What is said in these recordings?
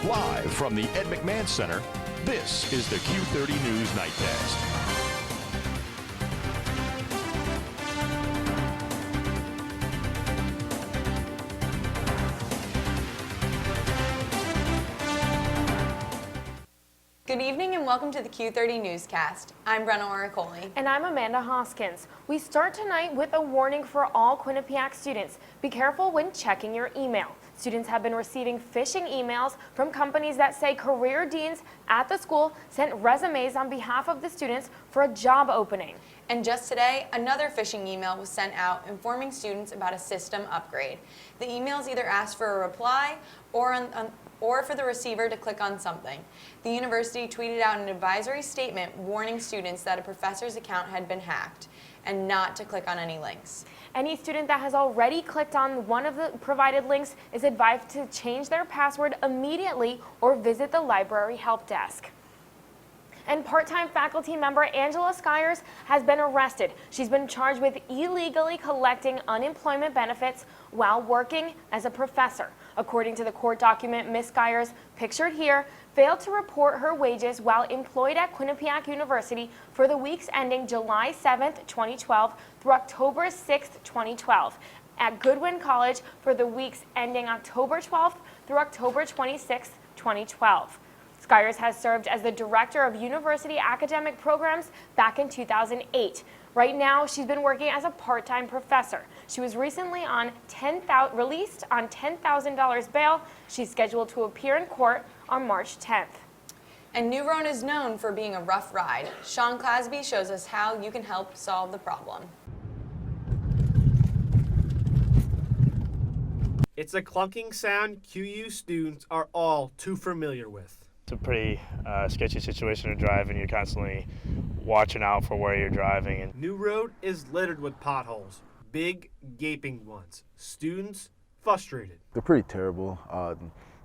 Live from the Ed McMahon Center, this is the Q30 News Nightcast. Good evening and welcome to the Q30 Newscast. I'm Brenna Oricoli. And I'm Amanda Hoskins. We start tonight with a warning for all Quinnipiac students. Be careful when checking your email. Students have been receiving phishing emails from companies that say career deans at the school sent resumes on behalf of the students for a job opening. And just today, another phishing email was sent out informing students about a system upgrade. The emails either asked for a reply or for the receiver to click on something. The university tweeted out an advisory statement warning students that a professor's account had been hacked and not to click on any links. Any student that has already clicked on one of the provided links is advised to change their password immediately or visit the library help desk. And part-time faculty member Angela Skyers has been arrested. She's been charged with illegally collecting unemployment benefits while working as a professor. According to the court document, Ms. Skyers, pictured here, failed to report her wages while employed at Quinnipiac University for the weeks ending July 7th, 2012 through October 6th, 2012, at Goodwin College for the weeks ending October 12th through October 26th, 2012. Skyers has served as the director of university academic programs back in 2008. Right now, she's been working as a part-time professor. She was recently released on $10,000 bail. She's scheduled to appear in court on March 10th. And New Road is known for being a rough ride. Sean Clasby shows us how you can help solve the problem. It's a clunking sound QU students are all too familiar with. It's a pretty sketchy situation to drive, and you're constantly watching out for where you're driving. And New Road is littered with potholes, big gaping ones. Students frustrated. They're pretty terrible.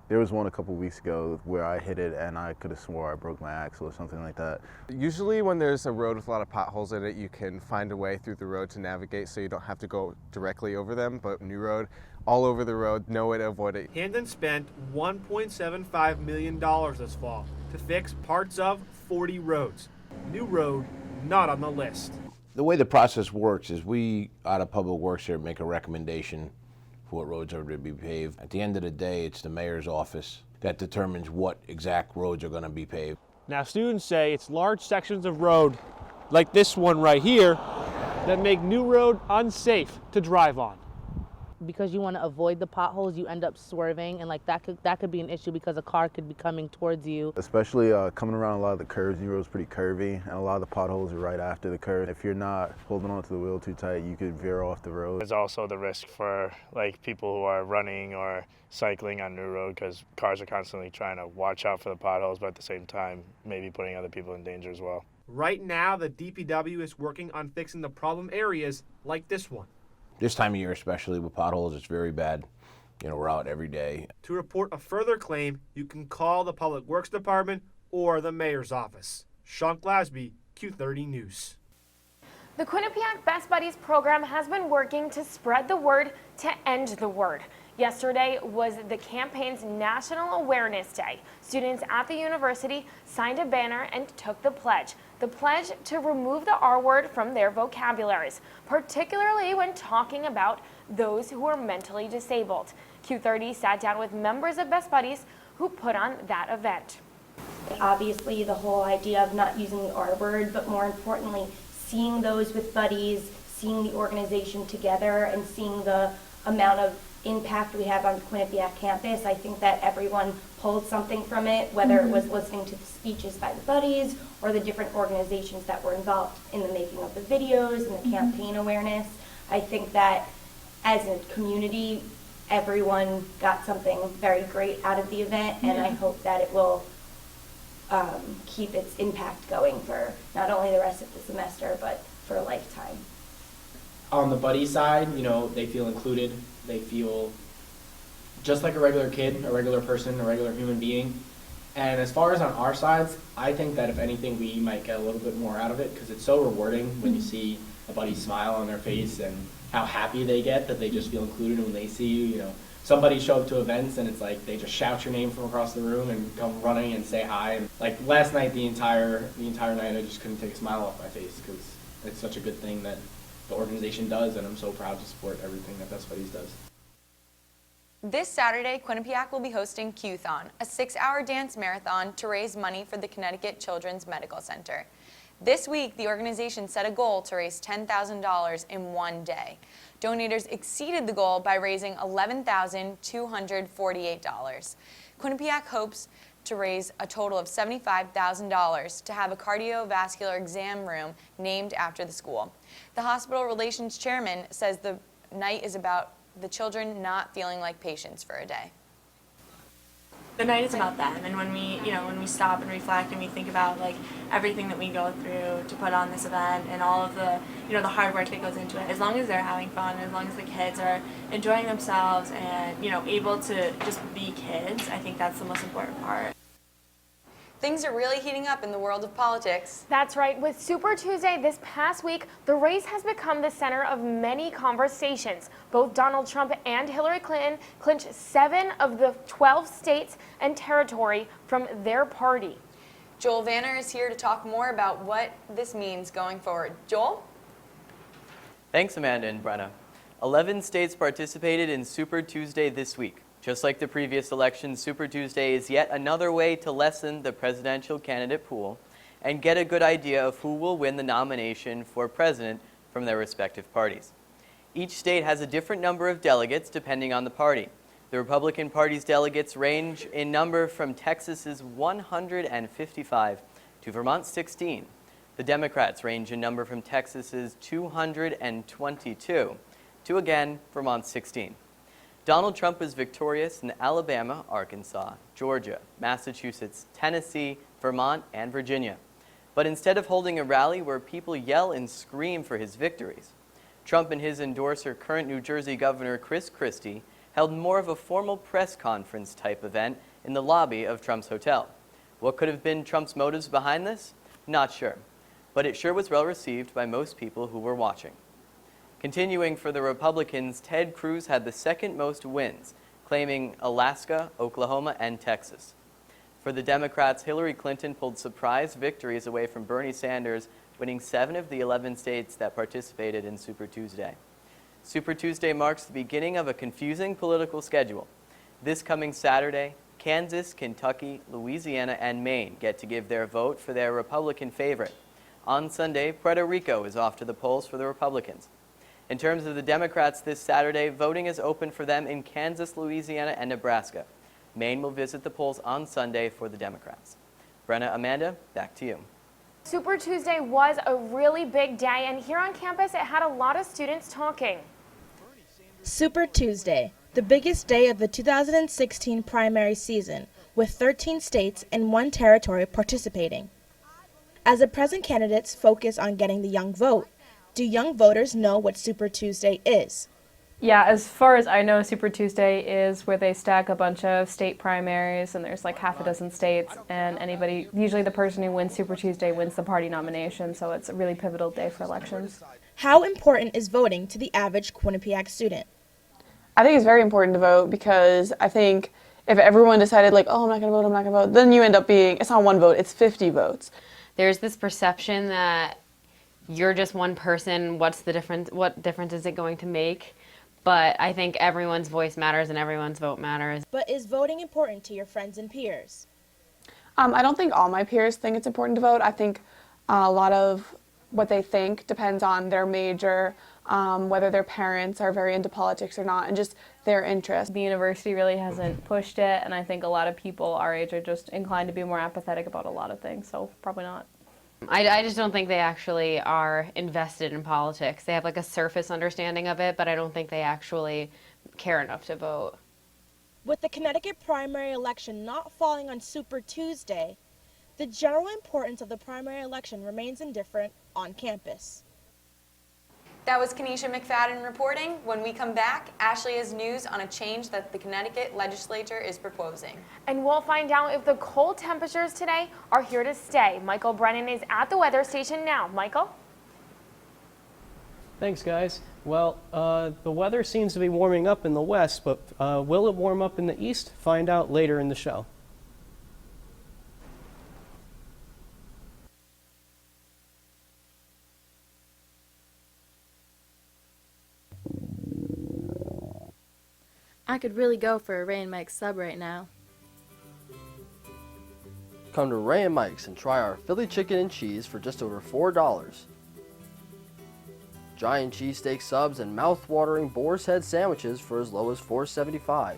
There was one a couple weeks ago where I hit it and I could have swore I broke my axle or something like that. Usually when there's a road with a lot of potholes in it, you can find a way through the road to navigate so you don't have to go directly over them. But New Road, all over the road, no way to avoid it. Hamden spent $1.75 million this fall to fix parts of 40 roads. New Road, not on the list. The way the process works is we, out of Public Works here, make a recommendation for what roads are to be paved. At the end of the day, it's the mayor's office that determines what exact roads are going to be paved. Now, students say it's large sections of road, like this one right here, that make New Road unsafe to drive on. Because you want to avoid the potholes, you end up swerving, and like that could be an issue because a car could be coming towards you. Especially coming around a lot of the curves. New Road's pretty curvy, and a lot of the potholes are right after the curve. If you're not holding onto the wheel too tight, you could veer off the road. there's also the risk for like people who are running or cycling on New Road, because cars are constantly trying to watch out for the potholes, but at the same time, maybe putting other people in danger as well. Right now, the DPW is working on fixing the problem areas like this one. This time of year, especially with potholes, it's very bad. You know, we're out every day. To report a further claim, you can call the Public Works Department or the mayor's office. Sean Clasby, Q30 News. The Quinnipiac Best Buddies program has been working to spread the word to end the word. Yesterday was the campaign's National Awareness Day. Students at the university signed a banner and took the pledge to remove the R word from their vocabularies, particularly when talking about those who are mentally disabled. Q30 sat down with members of Best Buddies who put on that event. Obviously, the whole idea of not using the R word, but more importantly, seeing those with buddies, seeing the organization together, and seeing the amount of impact we have on the Quinnipiac campus. I think that everyone pulled something from it, whether it was listening to the speeches by the buddies or the different organizations that were involved in the making of the videos and the campaign awareness. I think that as a community, everyone got something very great out of the event, and I hope that it will keep its impact going for not only the rest of the semester, but for a lifetime. On the buddy side, you know, they feel included. They feel just like a regular kid, a regular person, a regular human being. And as far as on our sides, I think that if anything, we might get a little bit more out of it, because it's so rewarding when you see a buddy smile on their face and how happy they get that they just feel included when they see you. You know, some buddies show up to events and it's like they just shout your name from across the room and come running and say hi. And like last night, the entire night, I just couldn't take a smile off my face because it's such a good thing that the organization does, and I'm so proud to support everything that Best Buddies does. This Saturday, Quinnipiac will be hosting Q-thon, a 6-hour dance marathon to raise money for the Connecticut Children's Medical Center. This week, the organization set a goal to raise $10,000 in one day. Donators exceeded the goal by raising $11,248. Quinnipiac hopes to raise a total of $75,000 to have a cardiovascular exam room named after the school. The hospital relations chairman says the night is about the children not feeling like patients for a day. The night is about them, and when we stop and reflect and we think about like everything that we go through to put on this event and all of the, the hard work that goes into it, as long as they're having fun, as long as the kids are enjoying themselves and, able to just be kids, I think that's the most important part. Things are really heating up in the world of politics. That's right. With Super Tuesday this past week, the race has become the center of many conversations. Both Donald Trump and Hillary Clinton clinched 7 of the 12 states and territory from their party. Joel Vanner is here to talk more about what this means going forward. Joel? Thanks, Amanda and Brenna. 11 states participated in Super Tuesday this week. Just like the previous election, Super Tuesday is yet another way to lessen the presidential candidate pool and get a good idea of who will win the nomination for president from their respective parties. Each state has a different number of delegates depending on the party. The Republican Party's delegates range in number from Texas's 155 to Vermont's 16. The Democrats range in number from Texas's 222 to, again, Vermont's 16. Donald Trump was victorious in Alabama, Arkansas, Georgia, Massachusetts, Tennessee, Vermont, and Virginia. But instead of holding a rally where people yell and scream for his victories, Trump and his endorser, current New Jersey Governor Chris Christie, held more of a formal press conference type event in the lobby of Trump's hotel. What could have been Trump's motives behind this? Not sure. But it sure was well received by most people who were watching. Continuing for the Republicans, Ted Cruz had the second most wins, claiming Alaska, Oklahoma, and Texas. For the Democrats, Hillary Clinton pulled surprise victories away from Bernie Sanders, winning 7 of the 11 states that participated in Super Tuesday. Super Tuesday marks the beginning of a confusing political schedule. This coming Saturday, Kansas, Kentucky, Louisiana, and Maine get to give their vote for their Republican favorite. On Sunday, Puerto Rico is off to the polls for the Republicans. In terms of the Democrats this Saturday, voting is open for them in Kansas, Louisiana, and Nebraska. Maine will visit the polls on Sunday for the Democrats. Brenna, Amanda, back to you. Super Tuesday was a really big day, and here on campus it had a lot of students talking. Super Tuesday, the biggest day of the 2016 primary season, with 13 states and 1 territory participating. As the present candidates focus on getting the young vote, do young voters know what Super Tuesday is? Yeah, as far as I know, Super Tuesday is where they stack a bunch of state primaries, and there's like half a dozen states, and usually the person who wins Super Tuesday wins the party nomination, so it's a really pivotal day for elections. How important is voting to the average Quinnipiac student? I think it's very important to vote because I think if everyone decided like, oh, I'm not going to vote, then you end up being, it's not 1 vote, it's 50 votes. There's this perception that you're just one person, what difference is it going to make? But I think everyone's voice matters and everyone's vote matters. But is voting important to your friends and peers? I don't think all my peers think it's important to vote. I think a lot of what they think depends on their major, whether their parents are very into politics or not, and just their interest. The university really hasn't pushed it, and I think a lot of people our age are just inclined to be more apathetic about a lot of things, so probably not. I just don't think they actually are invested in politics. They have like a surface understanding of it, but I don't think they actually care enough to vote. With the Connecticut primary election not falling on Super Tuesday, the general importance of the primary election remains indifferent on campus. That was Kenisha McFadden reporting. When we come back, Ashley has news on a change that the Connecticut legislature is proposing. And we'll find out if the cold temperatures today are here to stay. Michael Brennan is at the weather station now. Michael? Thanks, guys. Well, the weather seems to be warming up in the west, but will it warm up in the east? Find out later in the show. I could really go for a Ray and Mike sub right now. Come to Ray and Mike's and try our Philly chicken and cheese for just over $4. Giant cheesesteak subs and mouth-watering boar's head sandwiches for as low as $4.75.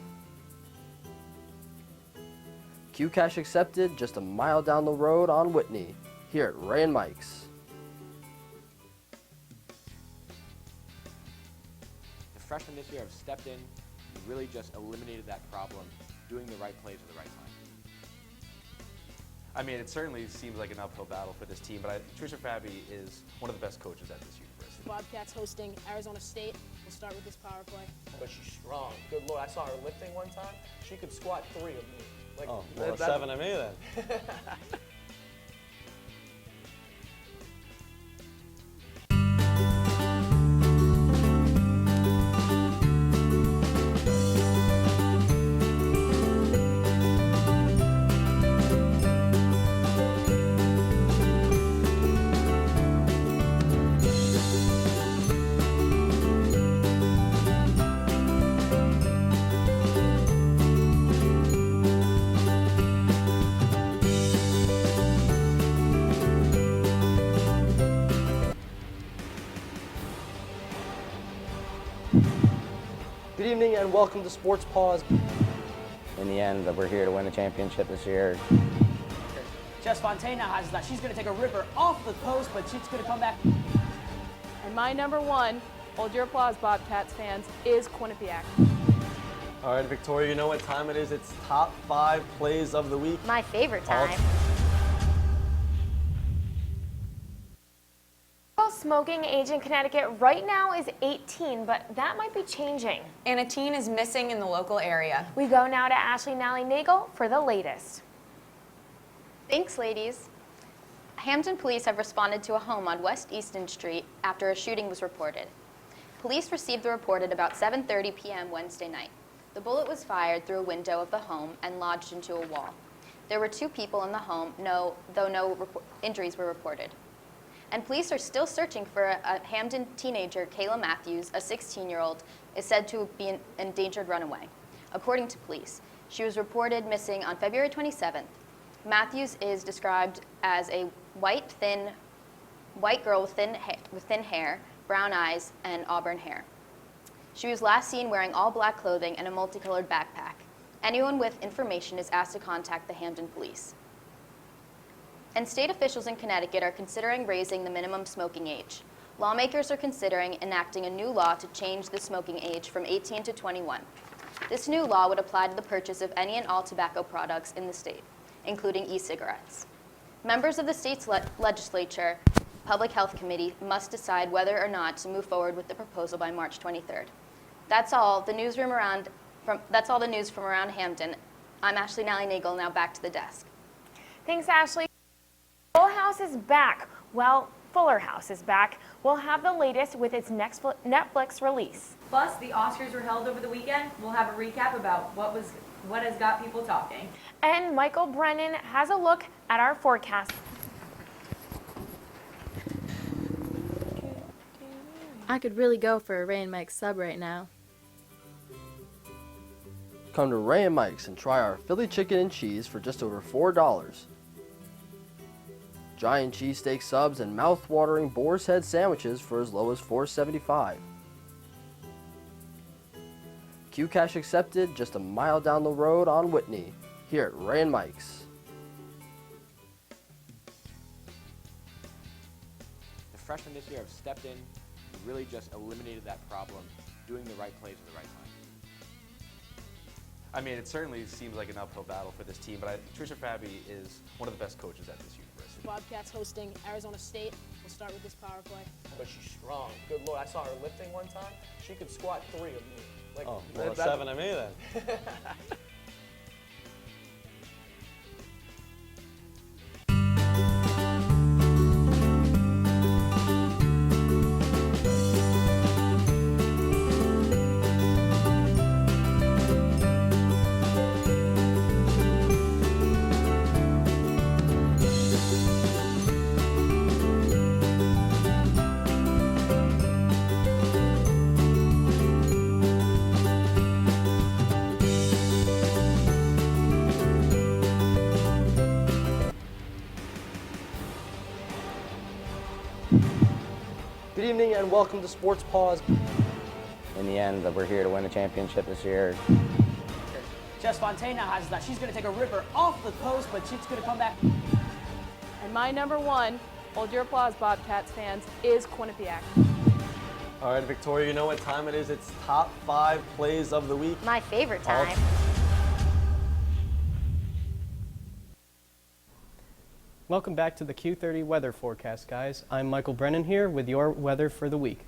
Q Cash accepted just a mile down the road on Whitney, here at Ray and Mike's. The freshmen this year have stepped in and really just eliminated that problem, doing the right plays at the right time. I mean, it certainly seems like an uphill battle for this team, but Tricia Fabi is one of the best coaches at this university. Bobcats hosting Arizona State. We'll start with this power play. But she's strong. Good Lord, I saw her lifting one time. She could squat 3 of me. Like, oh, well, 7 of me then. Good evening and welcome to Sports Pause. In the end, we're here to win the championship this year. Jess Fontaine now has that. She's going to take a ripper off the post, but she's going to come back. And my number one, hold your applause, Bobcats fans, is Quinnipiac. All right, Victoria, you know what time it is. It's top 5 plays of the week. My favorite time. Smoking age in Connecticut right now is 18, but that might be changing. And a teen is missing in the local area. We go now to Ashley Nally-Nagel for the latest. Thanks, ladies. Hampton police have responded to a home on West Easton Street after a shooting was reported. Police received the report at about 7:30 p.m. Wednesday night. The bullet was fired through a window of the home and lodged into a wall. There were 2 people in the home, though no injuries were reported. And police are still searching for a Hamden teenager, Kayla Matthews, a 16-year-old, is said to be an endangered runaway. According to police, she was reported missing on February 27th. Matthews is described as a white girl with thin hair, brown eyes, and auburn hair. She was last seen wearing all black clothing and a multicolored backpack. Anyone with information is asked to contact the Hamden police. And state officials in Connecticut are considering raising the minimum smoking age. Lawmakers are considering enacting a new law to change the smoking age from 18 to 21. This new law would apply to the purchase of any and all tobacco products in the state, including e-cigarettes. Members of the state's legislature Public Health Committee must decide whether or not to move forward with the proposal by March 23rd. That's all the news from around Hampton. I'm Ashley Nally-Nagel, now back to the desk. Thanks, Ashley. Full House is back. Well, Fuller House is back. We'll have the latest with its next Netflix release. Plus, the Oscars were held over the weekend. We'll have a recap about what has got people talking. And Michael Brennan has a look at our forecast. I could really go for a Ray and Mike sub right now. Come to Ray and Mike's and try our Philly chicken and cheese for just over $4. Giant cheesesteak subs and mouth-watering boar's head sandwiches for as low as $4.75. Q Cash accepted just a mile down the road on Whitney, here at Ray and Mike's. The freshmen this year have stepped in and really just eliminated that problem, doing the right plays at the right time. I mean, it certainly seems like an uphill battle for this team, but Tricia Fabi is one of the best coaches at this university. Bobcats hosting Arizona State. We'll start with this power play. But she's strong. Good Lord, I saw her lifting one time. She could squat 3 of me. Like, oh, well, 7 of me then. Good evening and welcome to Sports Pause. In the end, we're here to win the championship this year. Jess Fontaine now has that. She's going to take a ripper off the post, but she's going to come back. And my number one, hold your applause, Bobcats fans, is Quinnipiac. All right, Victoria, you know what time it is. It's top 5 plays of the week. My favorite time. Welcome back to the Q30 weather forecast, guys. I'm Michael Brennan here with your weather for the week.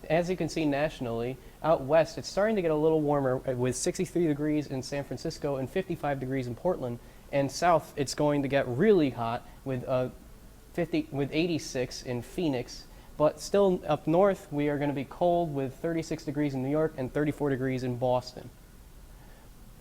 As you can see nationally, out west it's starting to get a little warmer with 63 degrees in San Francisco and 55 degrees in Portland. And south it's going to get really hot with 86 in Phoenix. But still up north we are going to be cold with 36 degrees in New York and 34 degrees in Boston.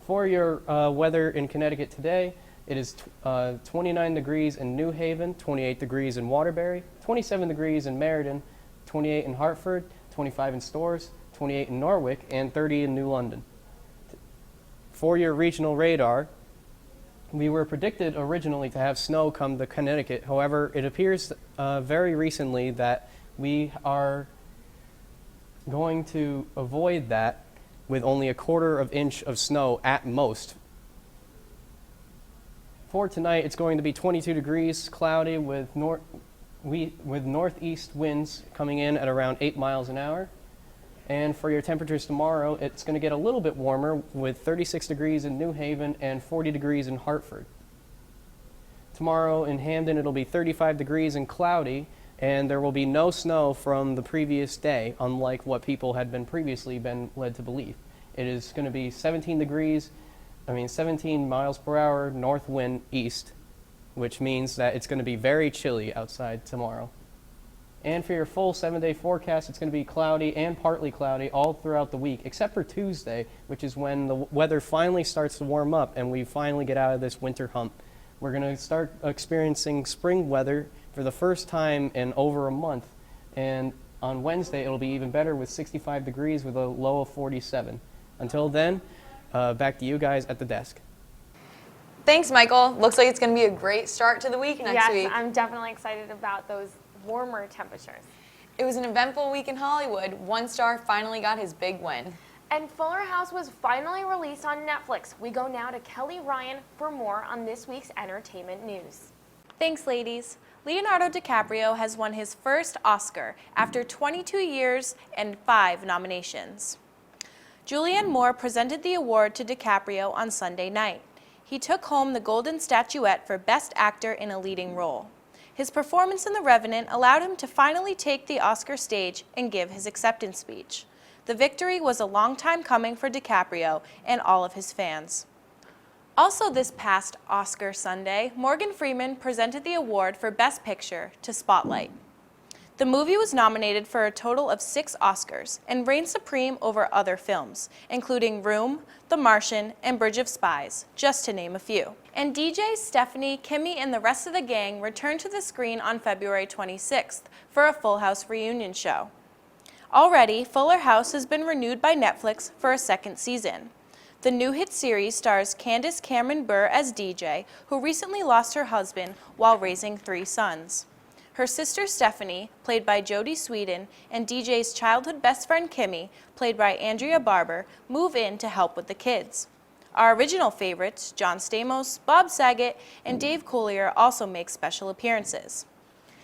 For your weather in Connecticut today, it is 29 degrees in New Haven, 28 degrees in Waterbury, 27 degrees in Meriden, 28 in Hartford, 25 in Storrs, 28 in Norwich, and 30 in New London. For your regional radar, we were predicted originally to have snow come to Connecticut. However, it appears very recently that we are going to avoid that with only a quarter of inch of snow at most. For tonight, it's going to be 22 degrees, cloudy with northeast winds coming in at around 8 miles an hour. And for your temperatures tomorrow, it's going to get a little bit warmer with 36 degrees in New Haven and 40 degrees in Hartford. Tomorrow in Hamden, it'll be 35 degrees and cloudy, and there will be no snow from the previous day, unlike what people had previously been led to believe. It is going to be 17 miles per hour north wind east, which means that it's going to be very chilly outside tomorrow. And for your full 7-day forecast, it's going to be cloudy and partly cloudy all throughout the week, except for Tuesday, which is when the weather finally starts to warm up and we finally get out of this winter hump. We're going to start experiencing spring weather for the first time in over a month. And on Wednesday, it'll be even better with 65 degrees with a low of 47. Until then, back to you guys at the desk. Thanks, Michael. Looks like it's going to be a great start to the week next week. Yes, I'm definitely excited about those warmer temperatures. It was an eventful week in Hollywood. One star finally got his big win. And Fuller House was finally released on Netflix. We go now to Kelly Ryan for more on this week's entertainment news. Thanks, ladies. Leonardo DiCaprio has won his first Oscar after 22 years and 5 nominations. Julianne Moore presented the award to DiCaprio on Sunday night. He took home the Golden Statuette for Best Actor in a Leading Role. His performance in The Revenant allowed him to finally take the Oscar stage and give his acceptance speech. The victory was a long time coming for DiCaprio and all of his fans. Also this past Oscar Sunday, Morgan Freeman presented the award for Best Picture to Spotlight. The movie was nominated for a total of 6 Oscars and reigned supreme over other films, including Room, The Martian, and Bridge of Spies, just to name a few. And DJ Stephanie, Kimmy, and the rest of the gang returned to the screen on February 26th for a Full House reunion show. Already, Fuller House has been renewed by Netflix for a second season. The new hit series stars Candace Cameron Bure as DJ, who recently lost her husband while raising 3 sons. Her sister Stephanie, played by Jodie Sweetin, and DJ's childhood best friend Kimmy, played by Andrea Barber, move in to help with the kids. Our original favorites, John Stamos, Bob Saget, and Dave Coulier also make special appearances.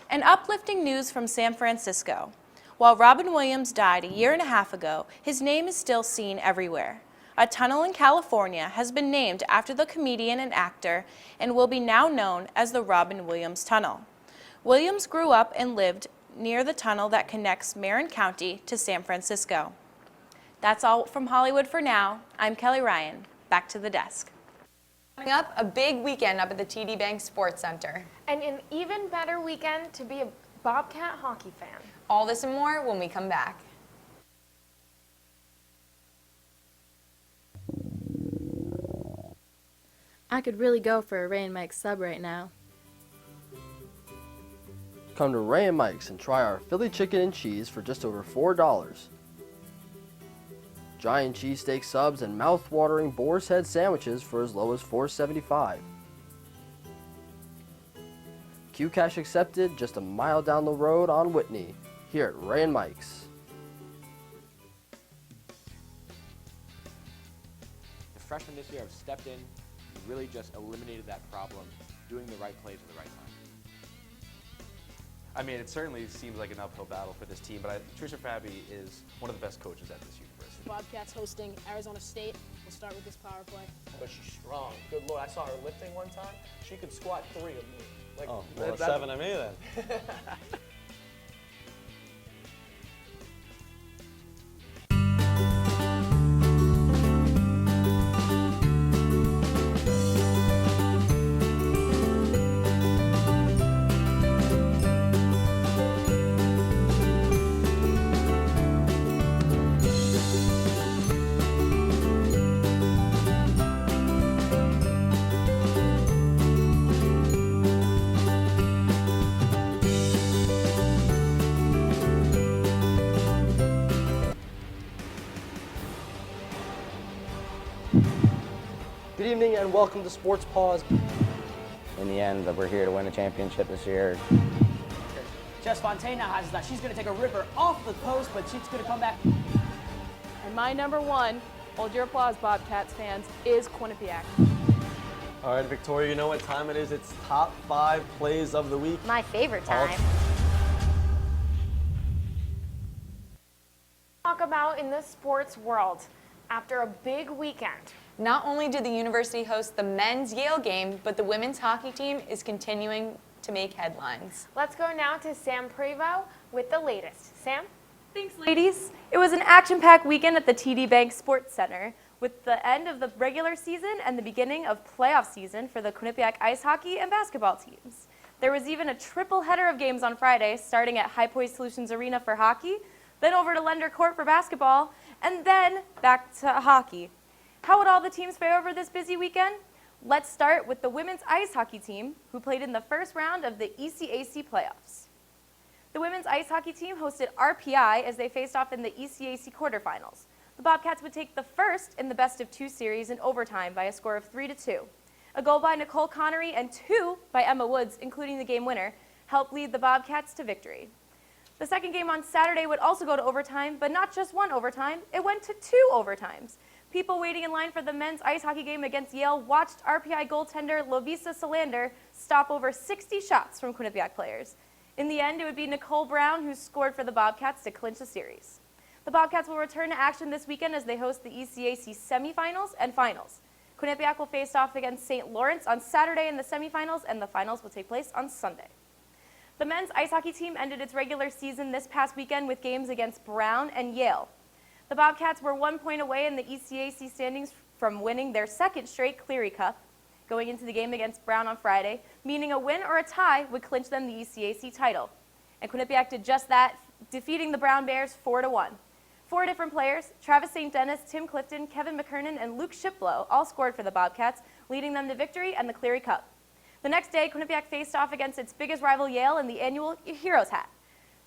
And uplifting news from San Francisco. While Robin Williams died a year and a half ago, his name is still seen everywhere. A tunnel in California has been named after the comedian and actor and will be now known as the Robin Williams Tunnel. Williams grew up and lived near the tunnel that connects Marin County to San Francisco. That's all from Hollywood for now. I'm Kelly Ryan. Back to the desk. Coming up, a big weekend up at the TD Bank Sports Center. And an even better weekend to be a Bobcat hockey fan. All this and more when we come back. I could really go for a Ray and Mike sub right now. Come to Ray and Mike's and try our Philly chicken and cheese for just over $4. Giant cheesesteak subs and mouth-watering boar's head sandwiches for as low as $4.75. Q Cash accepted just a mile down the road on Whitney. Here here at Ray and Mike's. The freshmen this year have stepped in and really just eliminated that problem, doing the right plays at the right time. I mean, it certainly seems like an uphill battle for this team, but Trisha Fabi is one of the best coaches at this university. Bobcats hosting Arizona State. We'll start with this power play. But she's strong. Good Lord, I saw her lifting one time. She could squat 3 of me. Like, Oh, well, 7 of me then. Good evening and welcome to Sports Pause. In the end, we're here to win a championship this year. Jess Fontaine now has that. She's going to take a ripper off the post, but she's going to come back. And my number one, hold your applause, Bobcats fans, is Quinnipiac. All right, Victoria, you know what time it is. It's top 5 plays of the week. My favorite time. Talk about in the sports world after a big weekend. Not only did the university host the men's Yale game, but the women's hockey team is continuing to make headlines. Let's go now to Sam Prevost with the latest. Sam? Thanks, ladies. It was an action-packed weekend at the TD Bank Sports Center with the end of the regular season and the beginning of playoff season for the Quinnipiac ice hockey and basketball teams. There was even a triple header of games on Friday, starting at High Point Solutions Arena for hockey, then over to Lender Court for basketball, and then back to hockey. How would all the teams fare over this busy weekend? Let's start with the women's ice hockey team, who played in the first round of the ECAC playoffs. The women's ice hockey team hosted RPI as they faced off in the ECAC quarterfinals. The Bobcats would take the first in the best-of-2 series in overtime by a score of 3-2. A goal by Nicole Connery and 2 by Emma Woods, including the game winner, helped lead the Bobcats to victory. The second game on Saturday would also go to overtime, but not just one overtime, it went to 2 overtimes. People waiting in line for the men's ice hockey game against Yale watched RPI goaltender Lovisa Solander stop over 60 shots from Quinnipiac players. In the end, it would be Nicole Brown who scored for the Bobcats to clinch the series. The Bobcats will return to action this weekend as they host the ECAC semifinals and finals. Quinnipiac will face off against St. Lawrence on Saturday in the semifinals, and the finals will take place on Sunday. The men's ice hockey team ended its regular season this past weekend with games against Brown and Yale. The Bobcats were 1 point away in the ECAC standings from winning their second straight Cleary Cup, going into the game against Brown on Friday, meaning a win or a tie would clinch them the ECAC title. And Quinnipiac did just that, defeating the Brown Bears 4-1. 4 different players, Travis St. Dennis, Tim Clifton, Kevin McKernan, and Luke Shiplow, all scored for the Bobcats, leading them to victory and the Cleary Cup. The next day, Quinnipiac faced off against its biggest rival Yale in the annual Heroes Hat.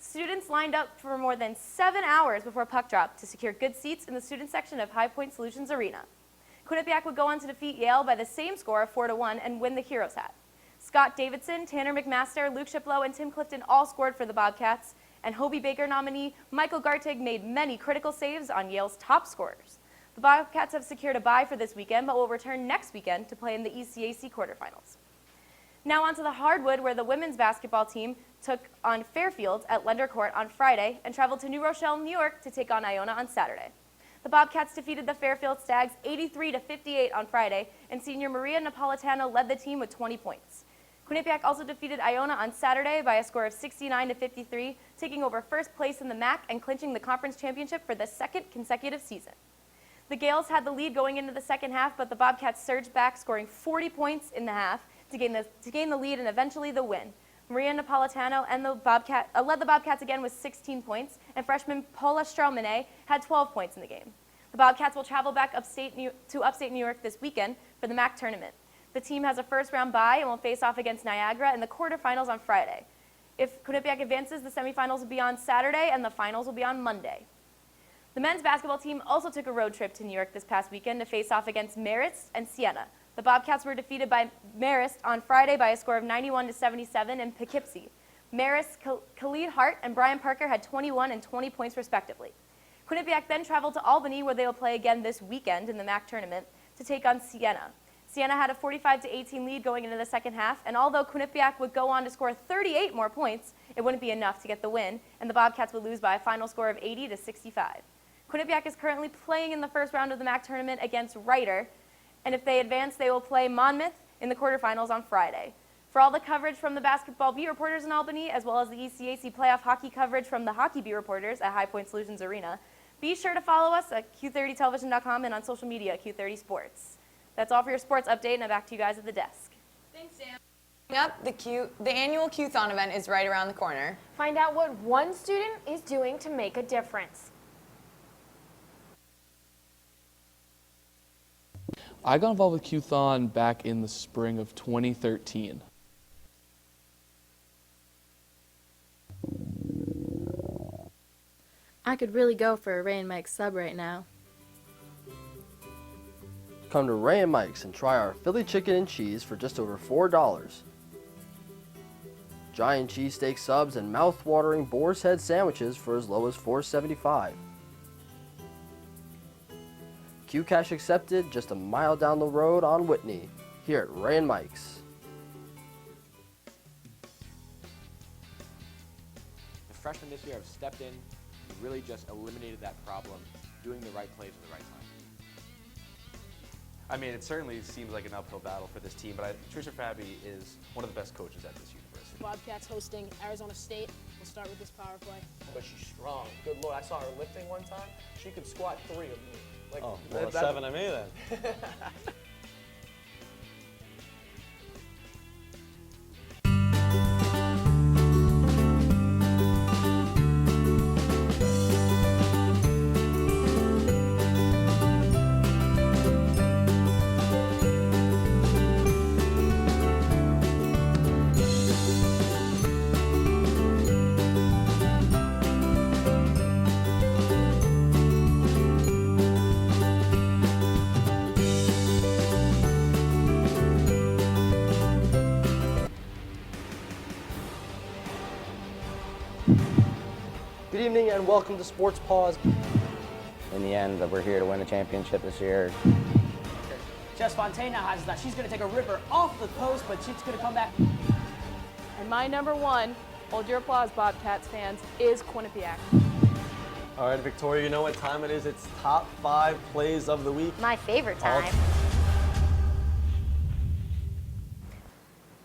Students lined up for more than 7 hours before puck drop to secure good seats in the student section of High Point Solutions Arena. Quinnipiac would go on to defeat Yale by the same score of 4-1 and win the Heroes Hat. Scott Davidson, Tanner McMaster, Luke Shiplow, and Tim Clifton all scored for the Bobcats, and Hobie Baker nominee Michael Gartig made many critical saves on Yale's top scorers. The Bobcats have secured a bye for this weekend, but will return next weekend to play in the ECAC quarterfinals. Now on to the hardwood, where the women's basketball team took on Fairfield at Lender Court on Friday and traveled to New Rochelle, New York to take on Iona on Saturday. The Bobcats defeated the Fairfield Stags 83-58 on Friday, and senior Maria Napolitano led the team with 20 points. Quinnipiac also defeated Iona on Saturday by a score of 69-53, taking over first place in the MAC and clinching the conference championship for the second consecutive season. The Gales had the lead going into the second half, but the Bobcats surged back, scoring 40 points in the half to gain the lead and eventually the win. Maria Napolitano and led the Bobcats again with 16 points, and freshman Paula Straumanet had 12 points in the game. The Bobcats will travel back to upstate New York this weekend for the MAC tournament. The team has a first-round bye and will face off against Niagara in the quarterfinals on Friday. If Quinnipiac advances, the semifinals will be on Saturday and the finals will be on Monday. The men's basketball team also took a road trip to New York this past weekend to face off against Marist and Siena. The Bobcats were defeated by Marist on Friday by a score of 91-77 in Poughkeepsie. Maris Khalid Hart and Brian Parker had 21 and 20 points respectively. Quinnipiac then traveled to Albany, where they will play again this weekend in the MAC tournament to take on Siena. Siena had a 45-18 lead going into the second half, and although Quinnipiac would go on to score 38 more points, it wouldn't be enough to get the win, and the Bobcats would lose by a final score of 80-65. Quinnipiac is currently playing in the first round of the MAC tournament against Rider, and if they advance, they will play Monmouth in the quarterfinals on Friday. For all the coverage from the basketball beat reporters in Albany, as well as the ECAC playoff hockey coverage from the hockey beat reporters at High Point Solutions Arena, be sure to follow us at Q30television.com and on social media at Q30 Sports. That's all for your sports update, and now back to you guys at the desk. Thanks, Sam. Coming up, the annual Q-thon event is right around the corner. Find out what one student is doing to make a difference. I got involved with Q-thon back in the spring of 2013. I could really go for a Ray and Mike's sub right now. Come to Ray and Mike's and try our Philly chicken and cheese for just over $4. Giant cheesesteak subs and mouth-watering boar's head sandwiches for as low as $4.75. Q Cash accepted just a mile down the road on Whitney, here at Ray and Mike's. The freshmen this year have stepped in and really just eliminated that problem, doing the right plays at the right time. I mean, it certainly seems like an uphill battle for this team, but Trisha Fabi is one of the best coaches at this university. Bobcats hosting Arizona State. We'll start with this power play. But she's strong. Good Lord, I saw her lifting one time. She could squat 3 of me. Like, oh, more 7 of me then. Good evening and welcome to Sports Pause. In the end, we're here to win the championship this year. Jess Fontaine now has that. She's going to take a ripper off the post, but she's going to come back. And my number one, hold your applause, Bobcats fans, is Quinnipiac. All right, Victoria, you know what time it is. It's top 5 plays of the week. My favorite time.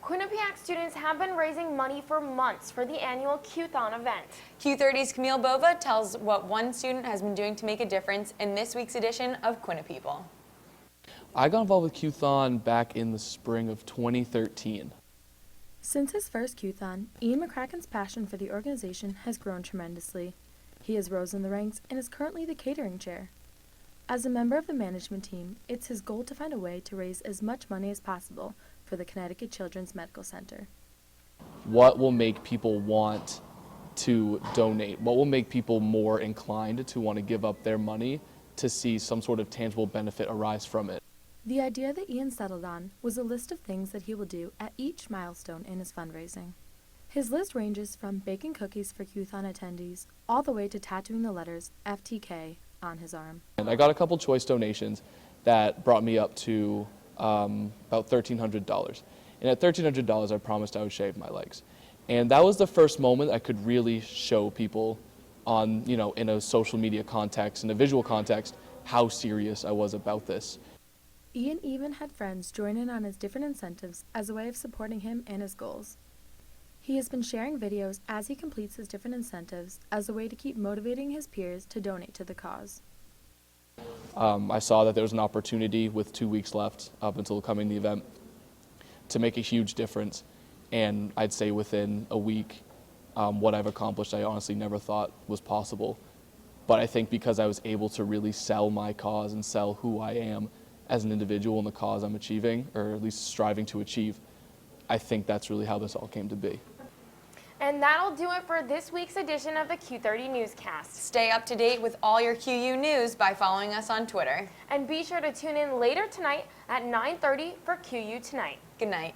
Quinnipiac students have been raising money for months for the annual Q-thon event. Q30's Camille Bova tells what one student has been doing to make a difference in this week's edition of Quinnipeople. I got involved with Q-thon back in the spring of 2013. Since his first Q-thon, Ian McCracken's passion for the organization has grown tremendously. He has risen in the ranks and is currently the catering chair. As a member of the management team, it's his goal to find a way to raise as much money as possible for the Connecticut Children's Medical Center. What will make people want to donate? What will make people more inclined to want to give up their money to see some sort of tangible benefit arise from it? The idea that Ian settled on was a list of things that he will do at each milestone in his fundraising. His list ranges from baking cookies for Q-thon attendees all the way to tattooing the letters FTK on his arm. And I got a couple choice donations that brought me up to about $1,300. And at $1,300, I promised I would shave my legs. And that was the first moment I could really show people on, in a social media context, in a visual context, how serious I was about this. Ian even had friends join in on his different incentives as a way of supporting him and his goals. He has been sharing videos as he completes his different incentives as a way to keep motivating his peers to donate to the cause. I saw that there was an opportunity with 2 weeks left up until coming the event to make a huge difference. And I'd say within a week, what I've accomplished, I honestly never thought was possible. But I think because I was able to really sell my cause and sell who I am as an individual and the cause I'm achieving, or at least striving to achieve, I think that's really how this all came to be. And that'll do it for this week's edition of the Q30 Newscast. Stay up to date with all your QU news by following us on Twitter. And be sure to tune in later tonight at 9:30 for QU Tonight. Good night.